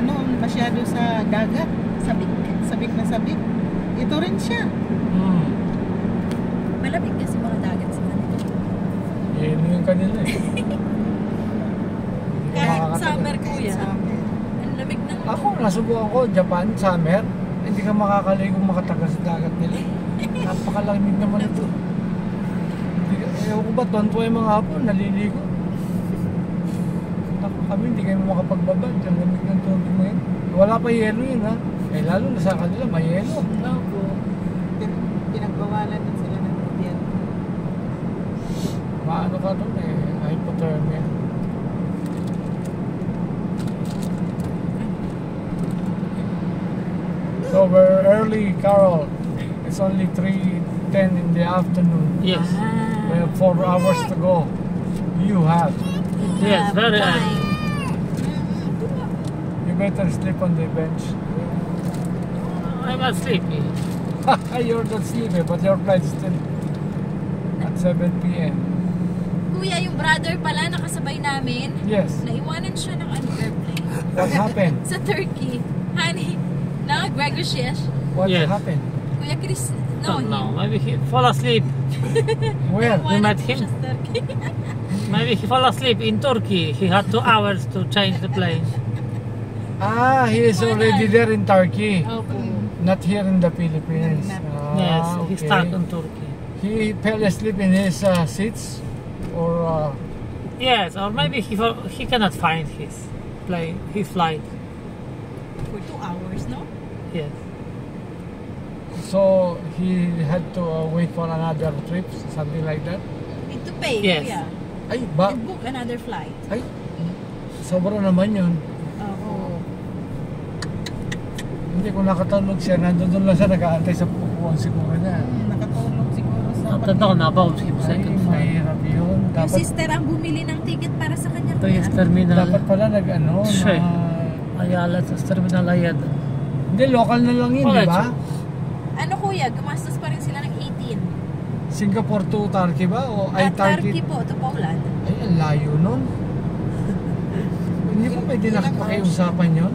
ano, masyado sa dagat. Sabik. Sabik na sabik. Ito rin siya. Malamig kasi mga dagat sa kanila. Yun yung kanila eh. Kahit summer, kuya. Summer. Ang lamig ng... Ako, nasubukan ko, Japan, summer. Hindi ka makakaligo makatagal sa dagat nila. Napakalamig naman ito. Ewan ko ba, tonto yung mga hapon, naliligo. Ako kami, hindi kayo makapagbabad. Ang lamig ng tubig mo yun. Wala pa yelo yun ha. Eh lalo na sa kanila, may yelo. Opo. Pinagbawalan din sila ng gobyerno. Maano ka doon eh, hypothermia. So we're early, Carol. It's only 3:10 in the afternoon. Yes. We have 4 hours to go. You have. Yes, very early. You better sleep on the bench. I'm not sleepy. You're not sleepy, but your flight is still at 7 p.m. Kuya, yung brother pala nakasabay namin. Yes. Naiwanan siya ng airplane. What happened? Sa Turkey. Honey, na Gregoshish. What Yes. happened? Kuya Chris, no, Don't know. Maybe he fall asleep. Where? You met him? Siya sa Turkey. Maybe he fall asleep in Turkey. He had 2 hours to change the plane. Ah, he is already there in Turkey. Opo. Not here in the Philippines. Ah, Yes, he okay. stuck in Turkey. He fell asleep in his seats, or Yes, or maybe he cannot find his flight. For 2 hours, no? Yes. so he had to wait for another trip, something like that. Need to pay, Yes. kuya. Ay, ba? And book another flight. Ay, sobra naman yun. Opo. Hindi ko nakatulog siya. Nandun lang siya nag-aantay sa pupuan siguro niya. Nakatulog siguro sa After daw na about him Ay, second flight. mahirap yun. Yung Dapat, sister ang bumili ng ticket para sa kanya. Ito yung terminal. dapat pala nag-ano Siya. na... Ayala sa terminal Ayad. Hindi, local na lang yun, Oh, di ba? Ano kuya, gumastos pa rin sila ng 18. Singapore to Turkey ba? O ay Turkey Turkey? po, to Poland. Ay, ang layo nun. Hindi ko pwede nakipakiusapan yun.